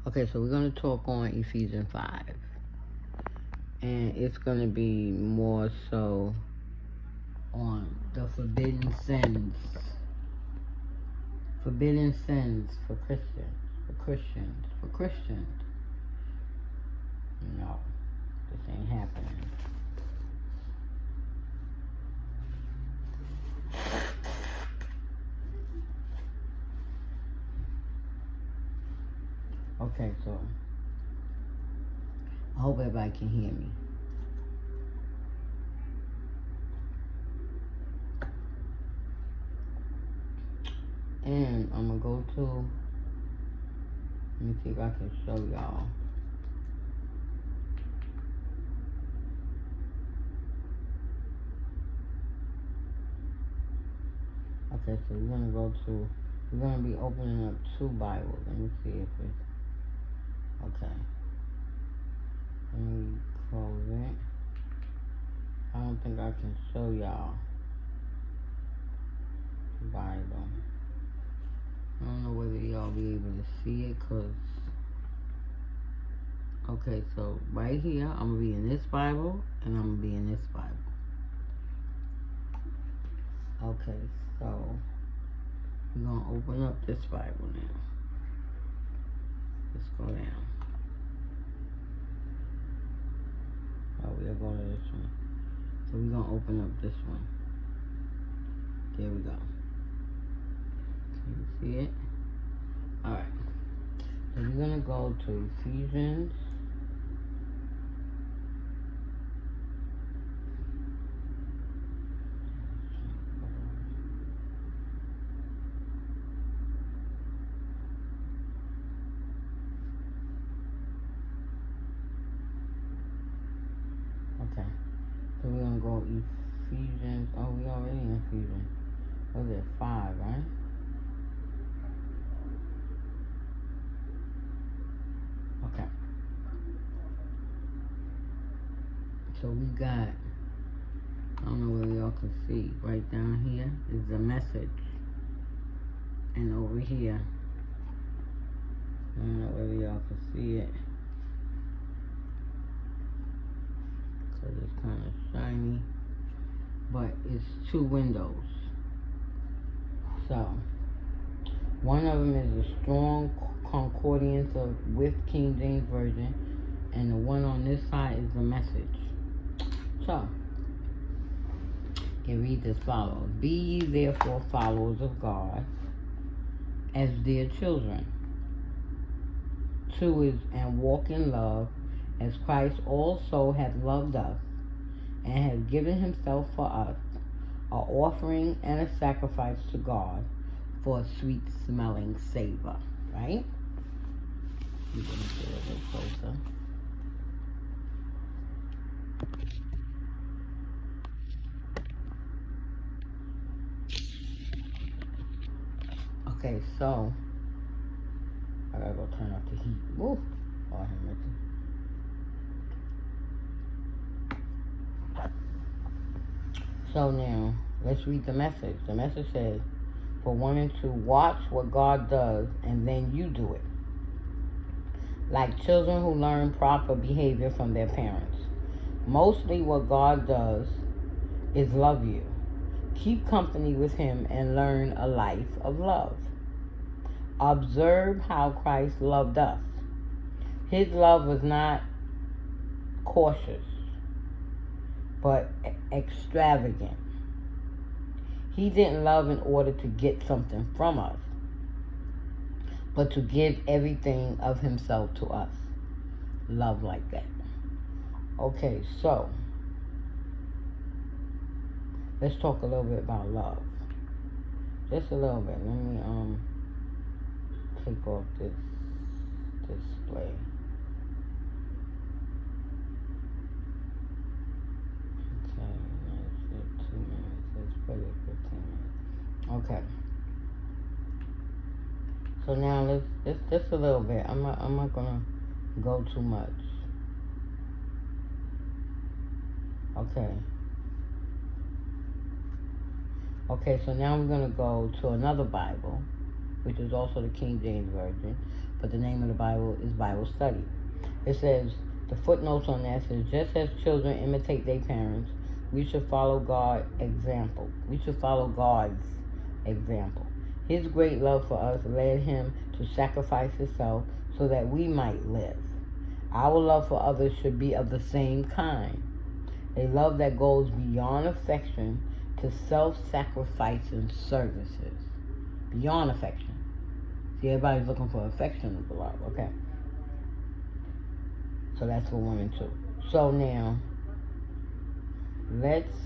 Okay, so we're going to talk on Ephesians 5. And it's going to be more so on the forbidden sins. Forbidden sins for Christians. For Christians. No, this ain't happening. Okay, so I hope everybody can hear me. And I'm going to go to, let me see if I can show y'all. Okay, so we're going to be opening up 2 Bibles. Let me see if it's, okay. Let me close it. I don't think I can show y'all the Bible. I don't know whether y'all be able to see it, cause, okay, so right here, I'm going to be in this Bible, and I'm going to be in this Bible. Okay, so we're going to open up this Bible now. Let's go down. Oh, we'll go to this one. So we're going to open up this one. There we go. Can you see it? Alright. So we're going to go to Ephesians. Okay. So we're going to go Ephesians. Oh, we already in Ephesians. Was it 5, right? Okay. So we got, I don't know whether y'all can see, right down here is the message. And over here, I don't know whether y'all can see it, because it's kind of shiny, but it's 2 windows. So, one of them is a strong concordance with King James Version, and the one on this side is the message. So, it reads as follows: Be ye therefore followers of God, as dear children. 2 is, and walk in love, as Christ also hath loved us, and hath given himself for us, an offering and a sacrifice to God, for a sweet-smelling savor. Right? We're going to get a little closer. Okay, so I gotta go turn off the heat. Woo! Oh, I have nothing. So now, let's read the message. The message says, for 1 and 2, watch what God does, and then you do it. Like children who learn proper behavior from their parents. Mostly what God does is love you. Keep company with him and learn a life of love. Observe how Christ loved us. His love was not cautious, but extravagant. He didn't love in order to get something from us, but to give everything of himself to us. Love like that. Okay, so let's talk a little bit about love. Just a little bit. Let me take off this display. Okay, that's it. 2 minutes. Let's put it 15 minutes. Okay. So now let's just a little bit. I'm not gonna go too much. Okay. Okay, so now we're going to go to another Bible, which is also the King James Version. but the name of the Bible is Bible study. It says, the footnotes on that says, just as children imitate their parents, we should follow God's example. We should follow God's example. His great love for us led him to sacrifice himself so that we might live. Our love for others should be of the same kind. A love that goes beyond affection to self-sacrificing services. Beyond affection. See, everybody's looking for affection of love, okay? So that's for 1 and 2. So now, let's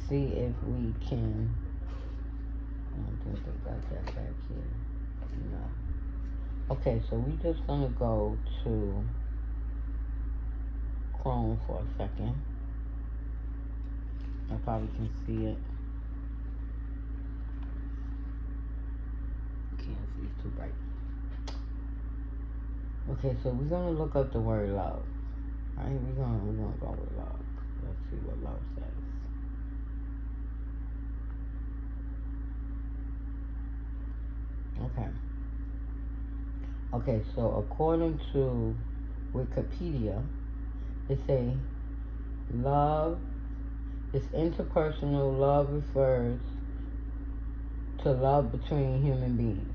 see if we can... I don't think they got that back here. No. Okay, so we're just going to go to Chrome for a second. I probably can see it. Can't see, it's too bright. Okay, so we're going to look up the word love. All right, we're gonna go with love. Let's see what love says. Okay, so according to Wikipedia, it say love is interpersonal. Love refers to love between human beings.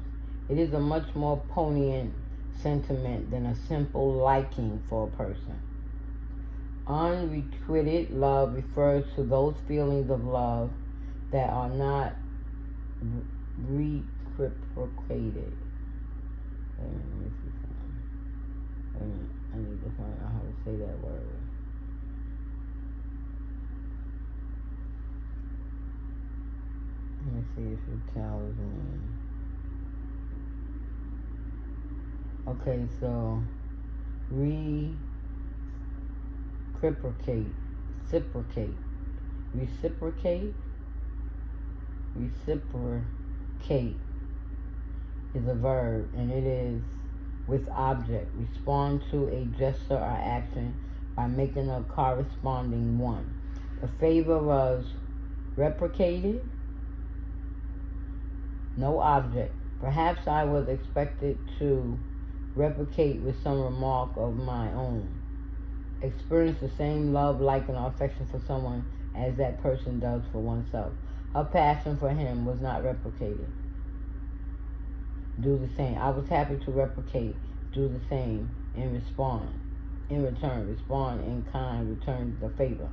It is a much more poignant sentiment than a simple liking for a person. Unrequited love refers to those feelings of love that are not reciprocated. Wait a minute, let me see something. Wait a minute, I need to find out how to say that word. Let me see if it tells me. Okay, so reciprocate is a verb, and it is with object. Respond to a gesture or action by making a corresponding one. The favor was reciprocated. No object. Perhaps I was expected to replicate with some remark of my own. Experience the same love, liking, or affection for someone as that person does for oneself. Her passion for him was not replicated. Do the same. I was happy to replicate. Do the same and respond. In return, respond in kind. Return the favor.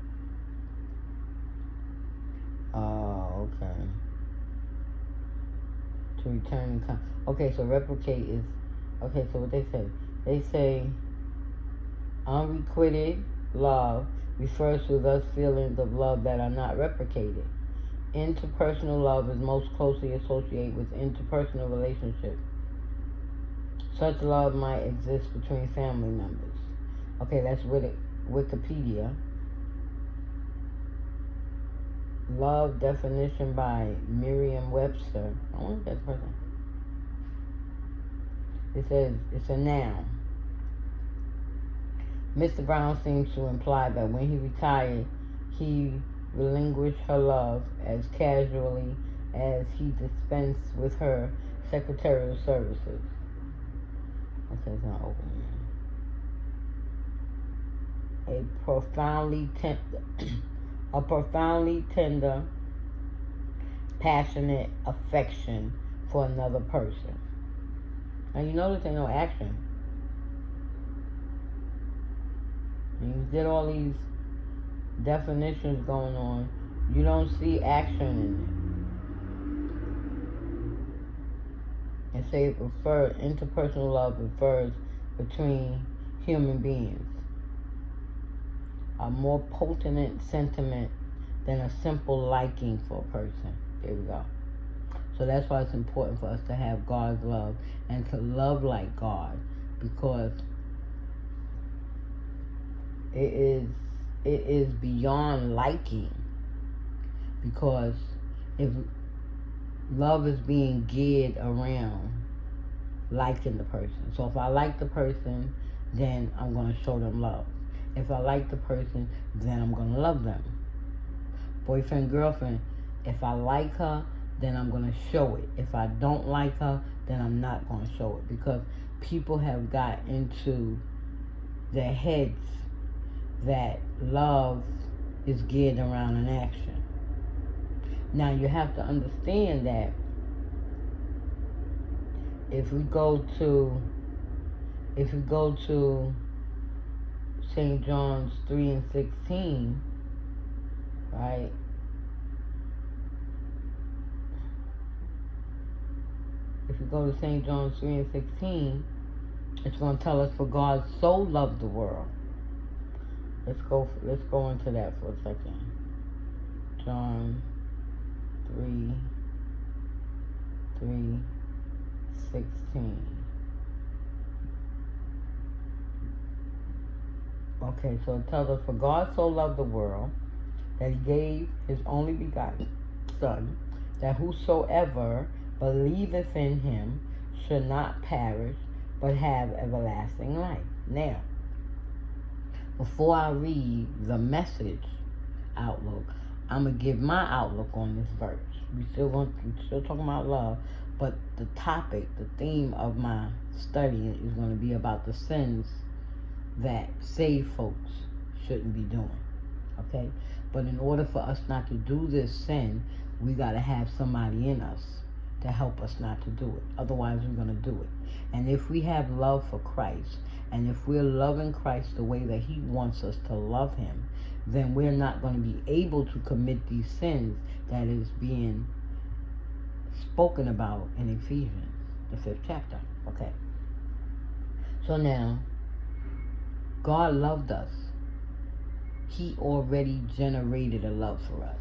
Oh, okay. To return in kind. Okay, so replicate is... Okay, so what they say? They say unrequited love refers to those feelings of love that are not replicated. Interpersonal love is most closely associated with interpersonal relationships. Such love might exist between family members. Okay, that's Wikipedia. Love definition by Merriam-Webster. I wonder if that's the person. It says it's a noun. Mr. Brown seems to imply that when he retired, he relinquished her love as casually as he dispensed with her secretarial services. Okay, it's not open. A profoundly tender, passionate affection for another person. Now you notice there's no action. And you get all these definitions going on. You don't see action in it. And say interpersonal love refers between human beings. A more potent sentiment than a simple liking for a person. There we go. So that's why it's important for us to have God's love and to love like God, because it is beyond liking. Because if love is being geared around liking the person. So if I like the person, then I'm going to show them love. If I like the person, then I'm going to love them. Boyfriend, girlfriend, if I like her, then I'm going to show it. If I don't like her, then I'm not going to show it. Because people have got into their heads that love is geared around an action. Now you have to understand that if we go to St. John's 3:16, right? If you go to St. John's 3:16, it's going to tell us, for God so loved the world. Let's go into that for a second. John 3:16. Okay, so it tells us, for God so loved the world that he gave his only begotten Son, that whosoever believeth in him should not perish, but have everlasting life. Now, before I read the Message outlook, I'm going to give my outlook on this verse. We're still talking about love, but the topic, the theme of my study is going to be about the sins that saved folks shouldn't be doing. Okay? But in order for us not to do this sin, we got to have somebody in us to help us not to do it. Otherwise, we're going to do it. And if we have love for Christ, and if we're loving Christ the way that he wants us to love him, then we're not going to be able to commit these sins that is being spoken about in Ephesians, the 5th chapter. Okay. So now, God loved us. He already generated a love for us.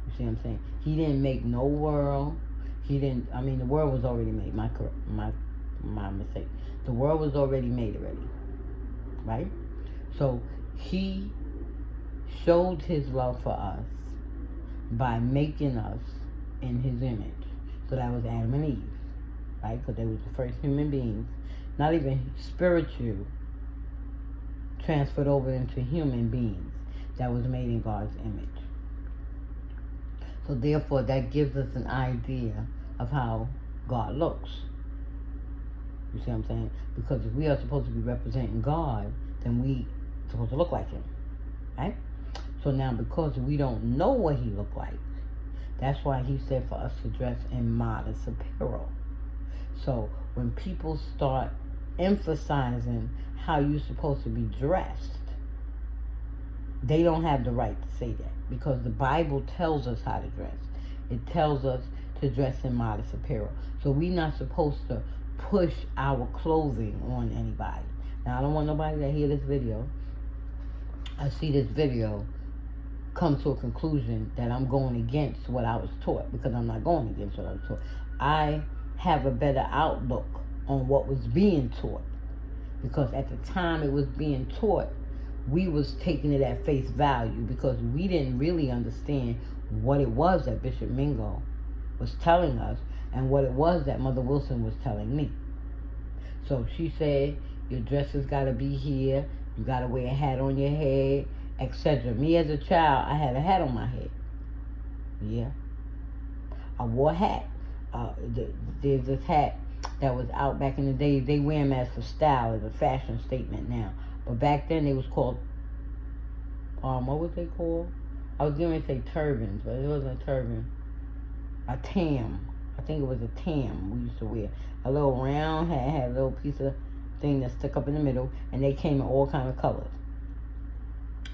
You see what I'm saying? He didn't make no world. The world was already made. My mistake. The world was already made already. Right? So, he showed his love for us by making us in his image. So that was Adam and Eve. Right? Because they was the first human beings. Not even spiritual. Transferred over into human beings that was made in God's image. So therefore, that gives us an idea of how God looks. You see what I'm saying? Because if we are supposed to be representing God, then we are supposed to look like him. Right? So now, because we don't know what he looked like, that's why he said for us to dress in modest apparel. So when people start emphasizing how you're supposed to be dressed, they don't have the right to say that, because the Bible tells us how to dress. It tells us to dress in modest apparel. So we're not supposed to push our clothing on anybody. Now, I don't want nobody to hear this video. I see this video come to a conclusion that I'm going against what I was taught, because I'm not going against what I was taught. I have a better outlook on what was being taught, because at the time it was being taught, we was taking it at face value, because we didn't really understand what it was that Bishop Mingo was telling us and what it was that Mother Wilson was telling me. So she said, your dress has got to be here, you got to wear a hat on your head, etc. Me as a child, I had a hat on my head. Yeah. I wore a hat. There's this hat that was out back in the days. They wear them as for style, as a fashion statement now. But back then they was called, what was they called? I was going to say turbans, but it wasn't a turban. A tam. I think it was a tam we used to wear. A little round hat, had a little piece of thing that stuck up in the middle, and they came in all kind of colors.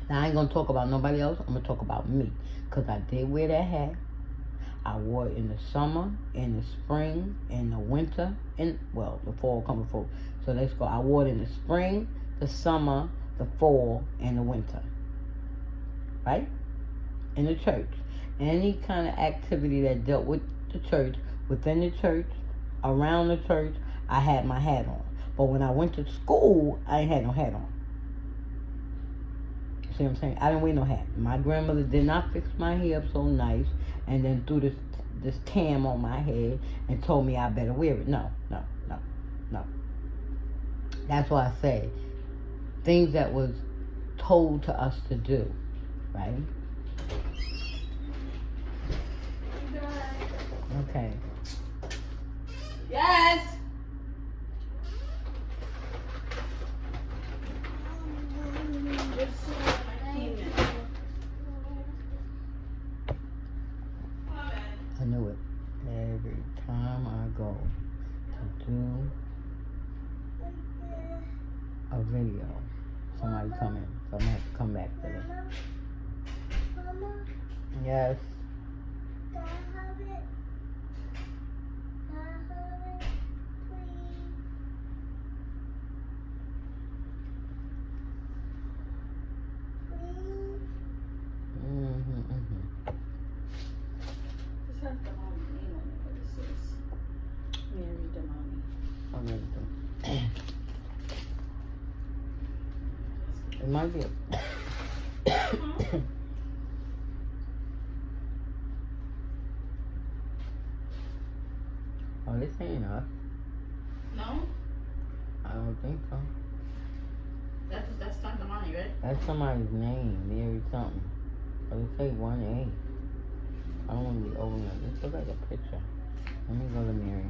Now I ain't going to talk about nobody else. I'm going to talk about me, because I did wear that hat. I wore it in the summer, in the spring, in the winter, the fall come before. So let's go. I wore it in the spring, the summer, the fall, and the winter. Right? In the church. Any kind of activity that dealt with the church, within the church, around the church, I had my hat on. But when I went to school, I ain't had no hat on. You see what I'm saying? I didn't wear no hat. My grandmother did not fix my hair up so nice and then threw this tam on my head and told me I better wear it. No. That's why I say things that was told to us to do, right? Okay. Yes. a video. Somebody coming, so I'm gonna have to come back to that. Mama, Yes. can I have it? Can I have it, please? Please? This has the mom's name on it, but it says Mary Damani. I'm ready to. It might be a. Oh, this ain't us. No? I don't think so. That's not Damani, right? That's somebody's name, Mary something. But it say 1A. I don't want to be over there. Just look like a picture. Let me go to Mary.